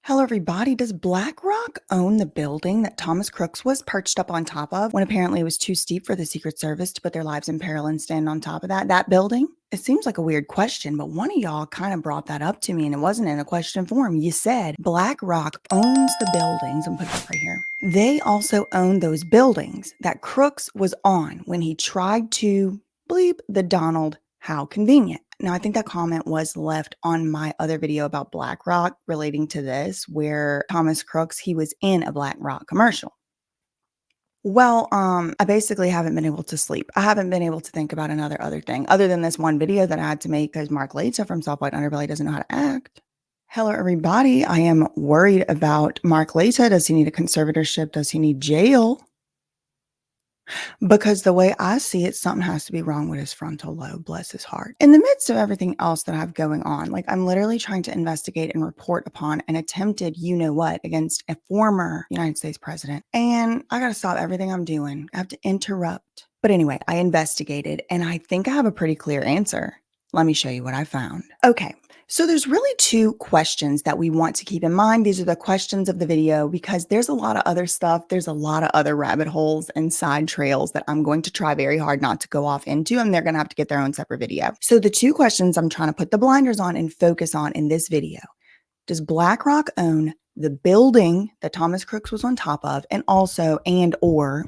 Hello, everybody. Does BlackRock own the building that Thomas Crooks was perched up on top of when apparently it was too steep for the Secret Service to put their lives in peril and stand on top of that building? It seems like a weird question, but one of y'all kind of brought that up to me and it wasn't in a question form. You said BlackRock owns the buildings, and put that right here. They also own those buildings that Crooks was on when he tried to bleep the Donald. How convenient. Now, I think that comment was left on my other video about BlackRock relating to this, where Thomas Crooks, he was in a BlackRock commercial. Well, I basically haven't been able to sleep. I haven't been able to think about another other thing other than this one video that I had to make because Mark Laita from Soft White Underbelly doesn't know how to act. Hello, everybody. I am worried about Mark Laita. Does he need a conservatorship? Does he need jail? Because the way I see it, something has to be wrong with his frontal lobe, bless his heart. In the midst of everything else that I have going on, like I'm literally trying to investigate and report upon an attempted you-know-what against a former United States president. And I got to stop everything I'm doing. I have to interrupt. But anyway, I investigated and I think I have a pretty clear answer. Let me show you what I found. Okay, so there's really two questions that we want to keep in mind. These are the questions of the video because there's a lot of other stuff. There's a lot of other rabbit holes and side trails that I'm going to try very hard not to go off into, and they're going to have to get their own separate video. So the two questions I'm trying to put the blinders on and focus on in this video. Does BlackRock own the building that Thomas Crooks was on top of? And also, and or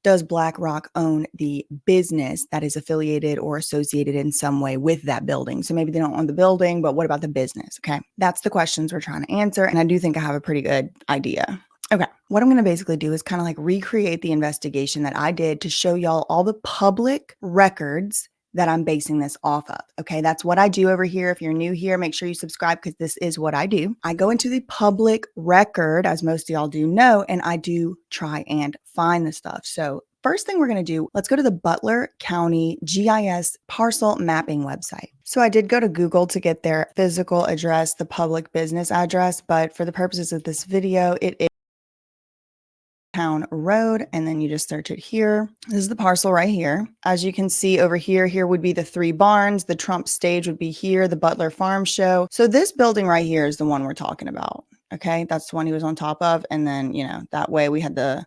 does BlackRock own the business that is affiliated or associated in some way with that building? So maybe they don't own the building, but what about the business? Okay, that's the questions we're trying to answer. And I do think I have a pretty good idea. Okay, what I'm going to basically do is kind of like recreate the investigation that I did to show y'all all the public records that I'm basing this off of. Okay, that's what I do over here. If you're new here, make sure you subscribe because this is what I do. I go into the public record, as most of y'all do know, and I do try and find the stuff. So first thing we're going to do, let's go to the Butler County GIS parcel mapping website. So I did go to Google to get their physical address, the public business address, but for the purposes of this video, it is Town Road, and then you just search it here. This is the parcel right here. As you can see over here, here would be the three barns. The Trump stage would be here, the Butler Farm Show. So this building right here is the one we're talking about. Okay, that's the one he was on top of. And then, you know, that way we had the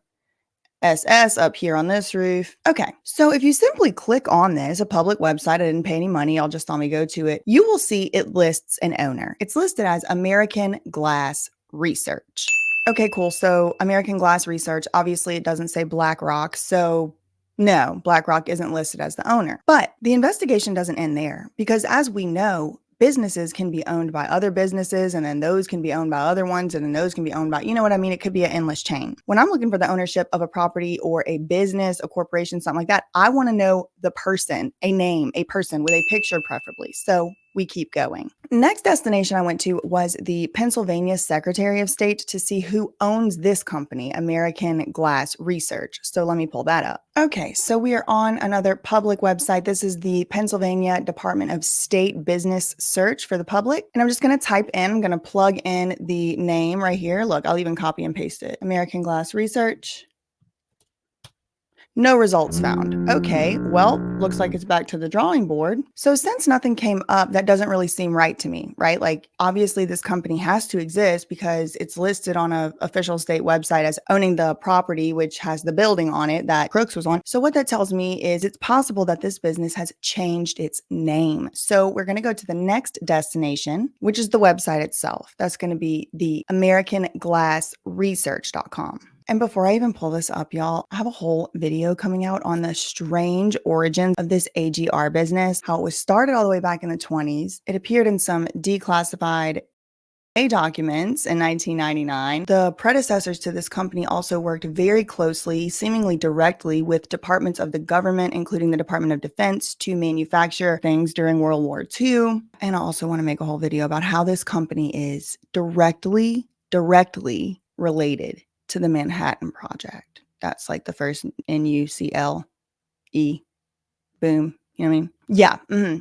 SS up here on this roof. Okay, so if you simply click on this, a public website, I didn't pay any money, y'all just saw me go to it, you will see it lists an owner. It's listed as American Glass Research. Okay, cool. So American Glass Research, obviously it doesn't say BlackRock. So no, BlackRock isn't listed as the owner. But the investigation doesn't end there because as we know, businesses can be owned by other businesses and then those can be owned by other ones and then those can be owned by, you know what I mean? It could be an endless chain. When I'm looking for the ownership of a property or a business, a corporation, something like that, I want to know the person, a name, a person with a picture preferably. So we keep going. Next destination I went to was the Pennsylvania Secretary of State to see who owns this company, American Glass Research. So let me pull that up. Okay, so we are on another public website. This is the Pennsylvania Department of State Business Search for the public. And I'm just going to type in, I'm going to plug in the name right here. Look, I'll even copy and paste it. American Glass Research. No results found. Okay, well, looks like it's back to the drawing board. So since nothing came up, that doesn't really seem right to me, right? Like, obviously this company has to exist because it's listed on an official state website as owning the property, which has the building on it that Crooks was on. So what that tells me is it's possible that this business has changed its name. So we're going to go to the next destination, which is the website itself. That's going to be the AmericanGlassResearch.com. And before I even pull this up, y'all, I have a whole video coming out on the strange origins of this AGR business, how it was started all the way back in the 20s. It appeared in some declassified documents in 1999. The predecessors to this company also worked very closely, seemingly directly, with departments of the government, including the Department of Defense, to manufacture things during World War II. And I also want to make a whole video about how this company is directly related to the Manhattan Project. That's like the first NUCLE. Boom. You know what I mean? Yeah.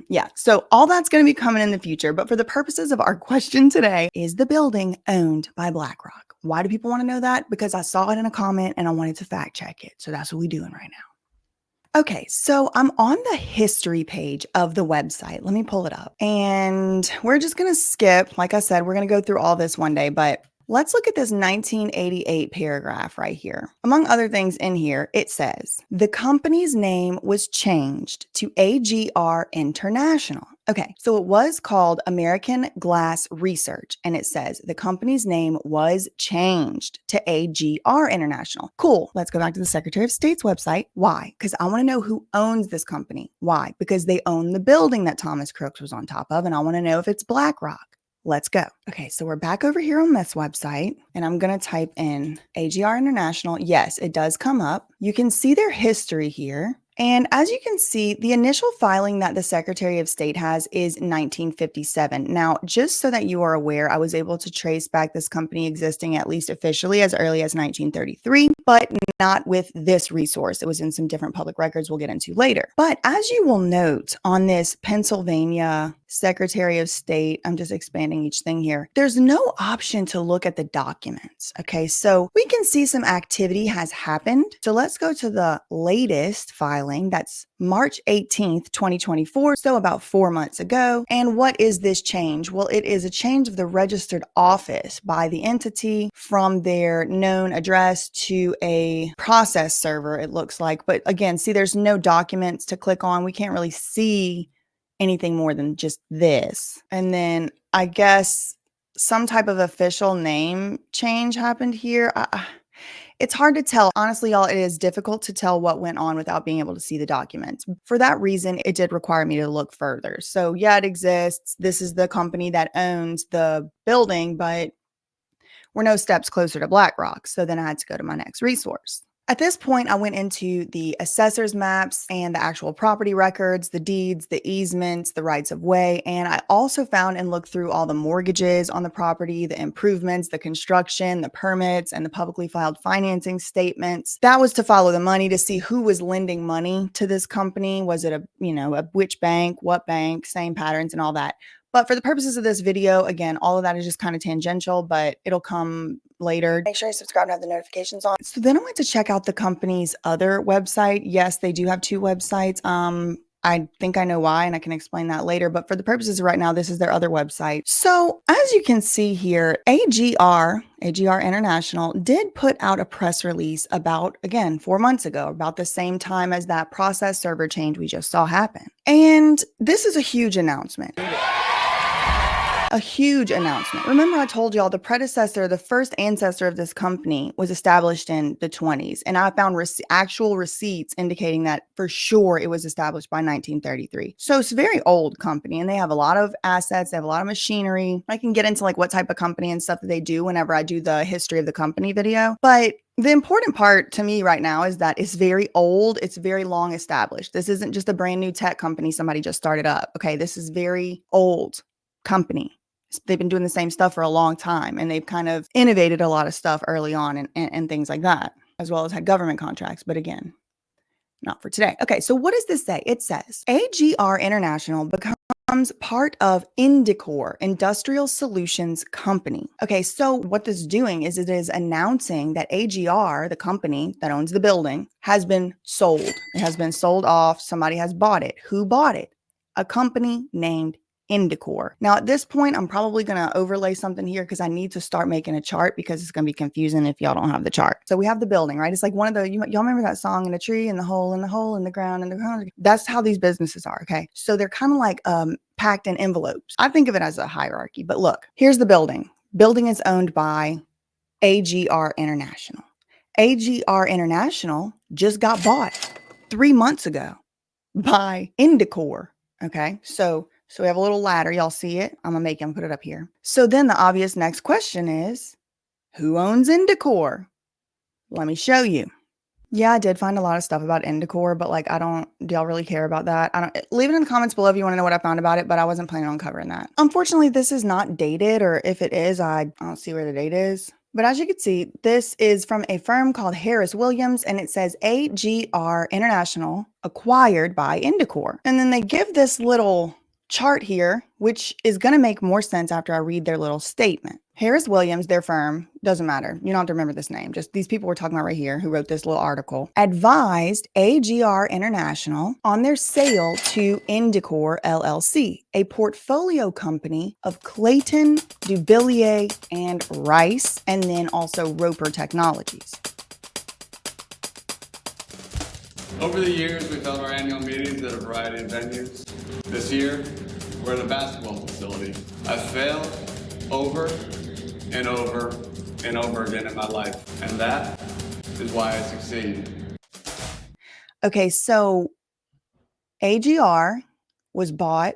Yeah. So all that's going to be coming in the future. But for the purposes of our question today, is the building owned by BlackRock? Why do people want to know that? Because I saw it in a comment and I wanted to fact check it. So that's what we're doing right now. Okay, so I'm on the history page of the website. Let me pull it up. And we're just going to skip. Like I said, we're going to go through all this one day, but let's look at this 1988 paragraph right here. Among other things in here, it says the company's name was changed to AGR International. Okay, so it was called American Glass Research, and it says the company's name was changed to AGR International. Cool. Let's go back to the Secretary of State's website. Why? Because I want to know who owns this company. Why? Because they own the building that Thomas Crooks was on top of, and I want to know if it's BlackRock. Let's go. Okay, so we're back over here on this website, and I'm going to type in AGR International. Yes, it does come up. You can see their history here. And as you can see, the initial filing that the Secretary of State has is 1957. Now, just so that you are aware, I was able to trace back this company existing at least officially as early as 1933, but not with this resource. It was in some different public records we'll get into later. But as you will note on this Pennsylvania Secretary of State, I'm just expanding each thing here, there's no option to look at the documents. Okay, so we can see some activity has happened. So let's go to the latest filing. That's March 18th, 2024. So about 4 months ago. And what is this change? Well, it is a change of the registered office by the entity from their known address to a process server, it looks like. But again, see, there's no documents to click on. We can't really see anything more than just this. And then I guess some type of official name change happened here. It's hard to tell. Honestly, y'all, it is difficult to tell what went on without being able to see the documents. For that reason, it did require me to look further. So yeah, it exists. This is the company that owns the building, but we're no steps closer to BlackRock. So then I had to go to my next resource. At this point, I went into the assessor's maps and the actual property records, the deeds, the easements, the rights of way. And I also found and looked through all the mortgages on the property, the improvements, the construction, the permits, and the publicly filed financing statements. That was to follow the money to see who was lending money to this company. Was it which bank, what bank, same patterns and all that. But for the purposes of this video, again, all of that is just kind of tangential, but it'll come later. Make sure you subscribe and have the notifications on. So then I went to check out the company's other website. Yes, they do have 2 websites. I think I know why, and I can explain that later. But for the purposes of right now, this is their other website. So as you can see here, AGR International did put out a press release about, again, 4 months ago, about the same time as that process server change we just saw happen. And this is a huge announcement. A huge announcement. Remember, I told y'all the predecessor, the first ancestor of this company was established in the 20s. And I found actual receipts indicating that for sure it was established by 1933. So it's a very old company and they have a lot of assets. They have a lot of machinery. I can get into like what type of company and stuff that they do whenever I do the history of the company video. But the important part to me right now is that it's very old. It's very long established. This isn't just a brand new tech company somebody just started up. Okay, this is very old company. They've been doing the same stuff for a long time and they've kind of innovated a lot of stuff early on and things like that, as well as had government contracts. But again, not for today. Okay, so what does this say? It says AGR International becomes part of Indicor, Industrial Solutions Company. Okay, so what this is doing is it is announcing that AGR, the company that owns the building, has been sold. It has been sold off. Somebody has bought it. Who bought it? A company named Indicor. Now, at this point, I'm probably going to overlay something here because I need to start making a chart because it's going to be confusing if y'all don't have the chart. So we have the building, right? It's like one of the, y'all remember that song, in a tree, in the hole, in the hole, in the ground, in the ground. That's how these businesses are, okay? So they're kind of like packed in envelopes. I think of it as a hierarchy, but look, here's the building. Building is owned by AGR International. AGR International just got bought 3 months ago by Indicor, okay? So we have a little ladder. Y'all see it? I'm going to put it up here. So then the obvious next question is, who owns Indicor? Let me show you. Yeah, I did find a lot of stuff about Indicor, but like, do y'all really care about that? Leave it in the comments below if you want to know what I found about it, but I wasn't planning on covering that. Unfortunately, this is not dated, or if it is, I don't see where the date is. But as you can see, this is from a firm called Harris Williams, and it says AGR International acquired by Indicor. And then they give this little chart here, which is going to make more sense after I read their little statement. Harris Williams, their firm, doesn't matter. You don't have to remember this name. Just these people we're talking about right here who wrote this little article, advised AGR International on their sale to Indicor LLC, a portfolio company of Clayton, Dubilier, and Rice, and then also Roper Technologies. Over the years, we've held our annual meetings at a variety of venues. This year, we're at a basketball facility. I've failed over and over and over again in my life, and that is why I succeed. Okay, so AGR was bought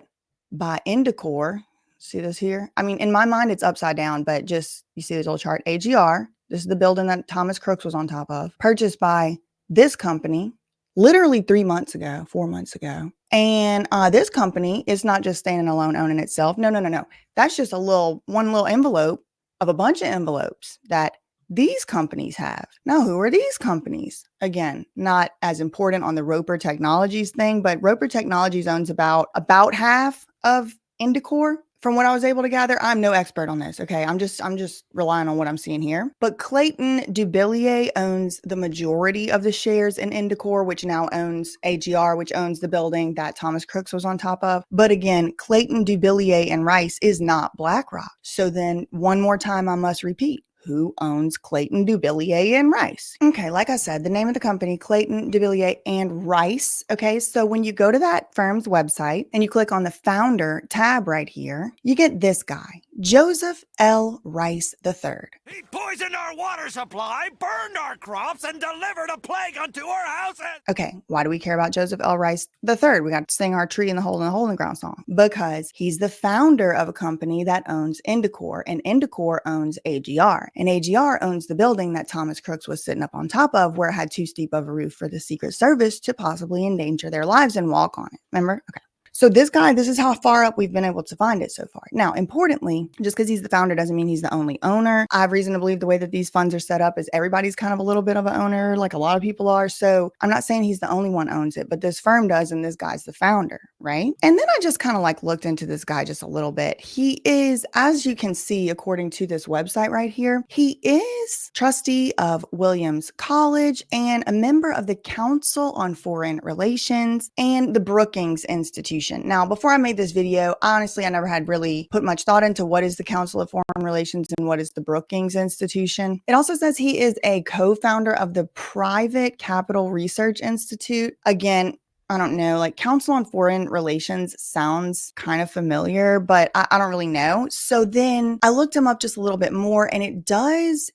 by Indicor. See this here? I mean, in my mind, it's upside down, but just, you see this little chart, AGR, this is the building that Thomas Crooks was on top of, purchased by this company, literally 3 months ago, 4 months ago. And this company is not just standing alone owning itself. No. That's just one little envelope of a bunch of envelopes that these companies have. Now, who are these companies? Again, not as important on the Roper Technologies thing, but Roper Technologies owns about half of Indicor. From what I was able to gather, I'm no expert on this. Okay, I'm just relying on what I'm seeing here. But Clayton Dubilier owns the majority of the shares in Indicor, which now owns AGR, which owns the building that Thomas Crooks was on top of. But again, Clayton Dubilier and Rice is not BlackRock. So then one more time, I must repeat. Who owns Clayton, Dubilier, and Rice? Okay, like I said, the name of the company, Clayton, Dubilier, and Rice. Okay, so when you go to that firm's website and you click on the founder tab right here, you get this guy, Joseph L. Rice III. He poisoned our water supply, burned our crops, and delivered a plague unto our houses. Okay, why do we care about Joseph L. Rice III? We got to sing our tree in the hole in the ground song. Because he's the founder of a company that owns Indicor, and Indicor owns AGR. And AGR owns the building that Thomas Crooks was sitting up on top of, where it had too steep of a roof for the Secret Service to possibly endanger their lives and walk on it. Remember? Okay. So this guy, this is how far up we've been able to find it so far. Now, importantly, just because he's the founder doesn't mean he's the only owner. I have reason to believe the way that these funds are set up is everybody's kind of a little bit of an owner, like a lot of people are. So I'm not saying he's the only one owns it, but this firm does, and this guy's the founder, right? And then I just kind of like looked into this guy just a little bit. He is, as you can see, according to this website right here, he is trustee of Williams College and a member of the Council on Foreign Relations and the Brookings Institution. Now, before I made this video, honestly, I never had really put much thought into what is the Council of Foreign Relations and what is the Brookings Institution. It also says he is a co-founder of the Private Capital Research Institute. Again, I don't know, like Council on Foreign Relations sounds kind of familiar, but I don't really know. So then I looked him up just a little bit more, and it does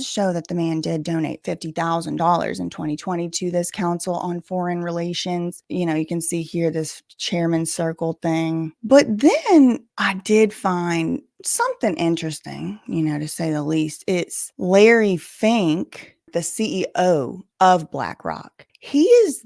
show that the man did donate $50,000 in 2020 to this Council on Foreign Relations. You know, you can see here this chairman's circle thing. But then I did find something interesting, you know, to say the least. It's Larry Fink, the CEO of BlackRock. He is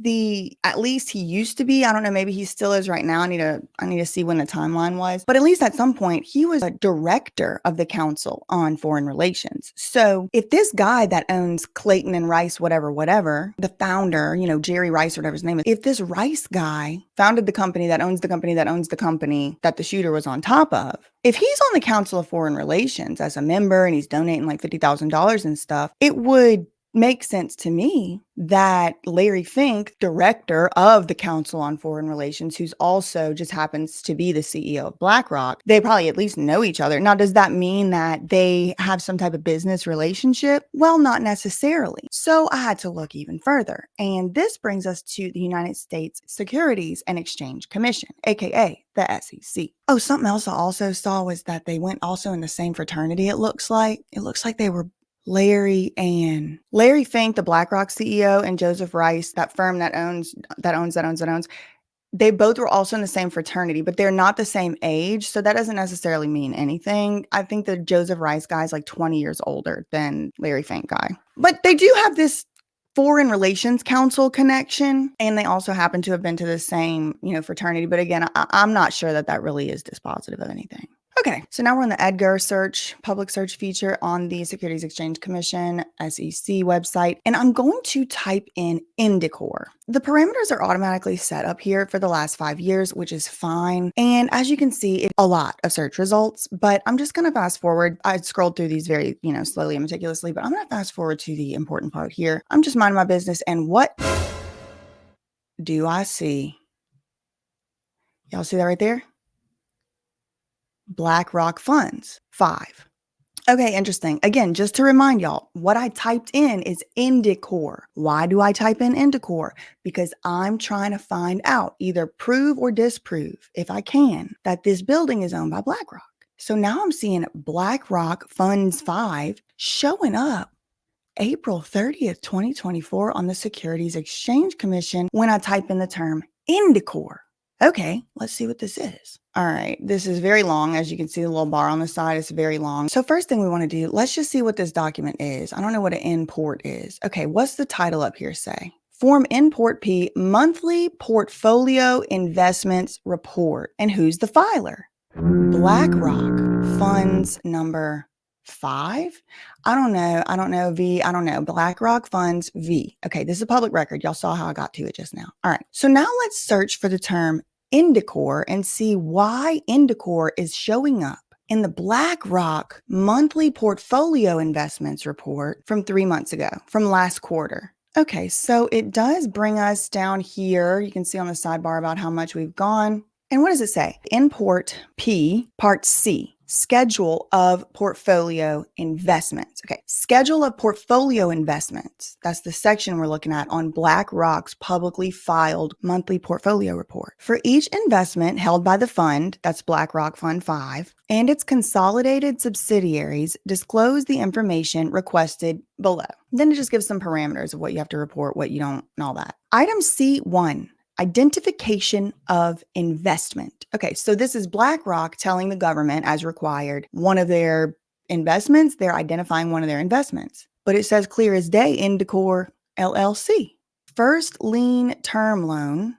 at least he used to be, I don't know, maybe he still is right now. I need to see when the timeline was, but at least at some point he was a director of the Council on Foreign Relations. So if this guy that owns Clayton and Rice, whatever, the founder, you know, Jerry Rice, whatever his name is, if this Rice guy founded the company that owns the company that owns the company that the shooter was on top of, if he's on the Council of Foreign Relations as a member and he's donating like $50,000 and stuff, it would makes sense to me that Larry Fink, director of the Council on Foreign Relations, who's also just happens to be the CEO of BlackRock, they probably at least know each other. Now, does that mean that they have some type of business relationship? Well, not necessarily. So I had to look even further. And this brings us to the United States Securities and Exchange Commission, aka the SEC. Oh, something else I also saw was that they went also in the same fraternity, it looks like. It looks like they were Larry Fink, the BlackRock CEO, and Joseph Rice, that firm that owns, they both were also in the same fraternity, but they're not the same age. So that doesn't necessarily mean anything. I think the Joseph Rice guy is like 20 years older than Larry Fink guy. But they do have this Foreign Relations Council connection, and they also happen to have been to the same, you know, fraternity. But again, I'm not sure that really is dispositive of anything. Okay, so now we're on the Edgar search, public search feature on the Securities Exchange Commission, SEC website, and I'm going to type in Indicor. The parameters are automatically set up here for the last 5 years, which is fine. And as you can see, it's a lot of search results, but I'm just going to fast forward. I scrolled through these very, slowly and meticulously, but I'm going to fast forward to the important part here. I'm just minding my business. And what do I see? Y'all see that right there? BlackRock funds, 5. Okay, interesting. Again, just to remind y'all, what I typed in is Indicor. Why do I type in Indicor? Because I'm trying to find out, either prove or disprove, if I can, that this building is owned by BlackRock. So now I'm seeing BlackRock Funds 5 showing up April 30th, 2024 on the Securities Exchange Commission when I type in the term Indicor. Okay, let's see what this is. All right, this is very long. As you can see, the little bar on the side is very long. So first thing we want to do, let's just see what this document is. I don't know what an import is. Okay, what's the title up here say? Form Import P Monthly Portfolio Investments Report. And who's the filer? BlackRock Funds number 5. I don't know. V. I don't know. BlackRock Funds V. Okay, this is a public record. Y'all saw how I got to it just now. All right. So now let's search for the term Indicor and see why Indicor is showing up in the BlackRock monthly portfolio investments report from 3 months ago, from last quarter. Okay, so it does bring us down here. You can see on the sidebar about how much we've gone. And what does it say? Import P, Part C, Schedule of Portfolio Investments. Okay, Schedule of Portfolio Investments. That's the section we're looking at on BlackRock's publicly filed monthly portfolio report. For each investment held by the fund, that's BlackRock Fund 5, and its consolidated subsidiaries, disclose the information requested below. Then it just gives some parameters of what you have to report, what you don't, and all that. Item C1. Identification of investment. Okay, so this is BlackRock telling the government, as required, one of their investments, they're identifying one of their investments. But it says clear as day, Indicor LLC. First lien term loan.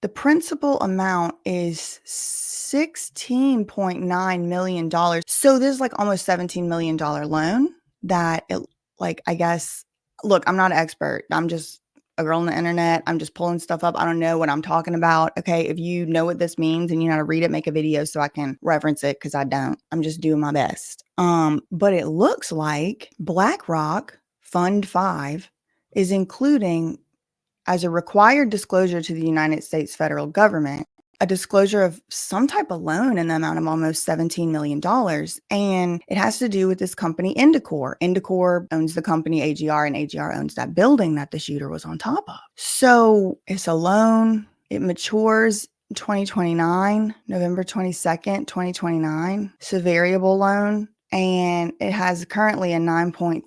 The principal amount is $16.9 million. So this is like almost $17 million loan that, I guess, look, I'm not an expert. I'm just a girl on the internet. I'm just pulling stuff up. I don't know what I'm talking about. Okay. If you know what this means and you know how to read it, make a video so I can reference it, because I don't. I'm just doing my best. But it looks like BlackRock Fund 5 is including, as a required disclosure to the United States federal government, a disclosure of some type of loan in the amount of almost $17 million. And it has to do with this company, Indicor. Indicor owns the company AGR, and AGR owns that building that the shooter was on top of. So it's a loan. It matures 2029, November 22nd, 2029. It's a variable loan. And it has currently a 9.3%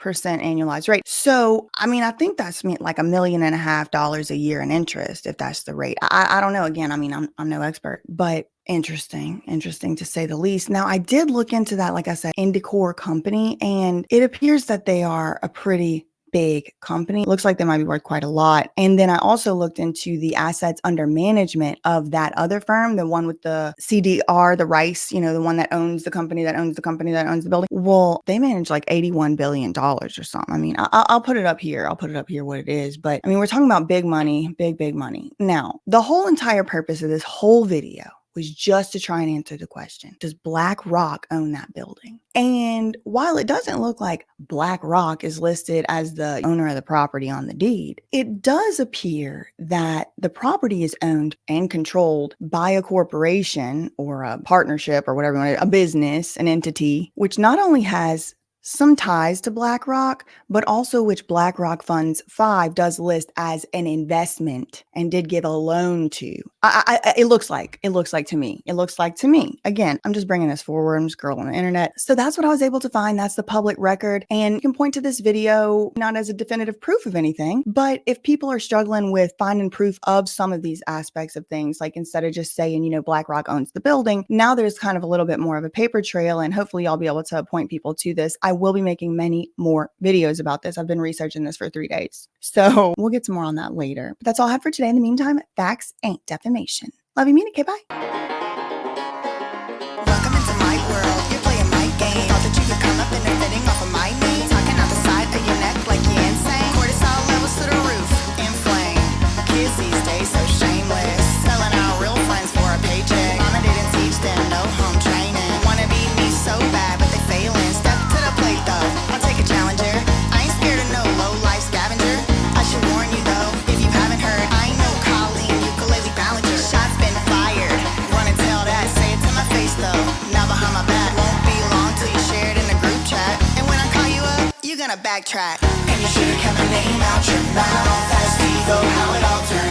annualized rate. So, I mean, I think that's like $1.5 million a year in interest, if that's the rate. I don't know. Again, I mean, I'm no expert, but interesting to say the least. Now, I did look into that, like I said, Indicor company, and it appears that they are a pretty big company. Looks like they might be worth quite a lot. And then I also looked into the assets under management of that other firm, the one with the CDR, the Rice, the one that owns the company that owns the company that owns the building. Well, they manage like $81 billion or something. I mean, I'll put it up here. I'll put it up here what it is. But I mean, we're talking about big money, big money. Now, the whole entire purpose of this whole video was just to try and answer the question, does BlackRock own that building? And while it doesn't look like BlackRock is listed as the owner of the property on the deed, it does appear that the property is owned and controlled by a corporation or a partnership or whatever you want to, a business, an entity, which not only has some ties to BlackRock, but also which BlackRock Funds 5 does list as an investment and did give a loan to. It looks like to me. It looks like to me. Again, I'm just bringing this forward. I'm just a girl on the internet. So that's what I was able to find. That's the public record. And you can point to this video, not as a definitive proof of anything, but if people are struggling with finding proof of some of these aspects of things, like instead of just saying, BlackRock owns the building, now there's kind of a little bit more of a paper trail, and hopefully I'll be able to point people to this. I will be making many more videos about this. I've been researching this for 3 days. So we'll get to more on that later. But that's all I have for today. In the meantime, facts ain't defamation. Love you, mean it. Okay, bye. Welcome into my world, you're playing my game. Thought that you could come up and they're fitting off of my knee. Talking out the side of your neck like you're insane. Cortisol levels to the roof, inflame. Kids these days so shameless, selling out real friends for a paycheck. Mama didn't teach them no home training. Wanna be me so bad, but they failing. Step to the plate though, I'll take a challenger. I ain't scared of no low life scavenger. I should warn you though, if you haven't heard, I ain't no Colleen ukulele ballager. Shots been fired, wanna tell that, say it to my face though. Now behind my back, won't be long till you share it in a group chat. And when I call you up, you're gonna backtrack. And you should've kept my name out your mouth. Fast ego, how it all turned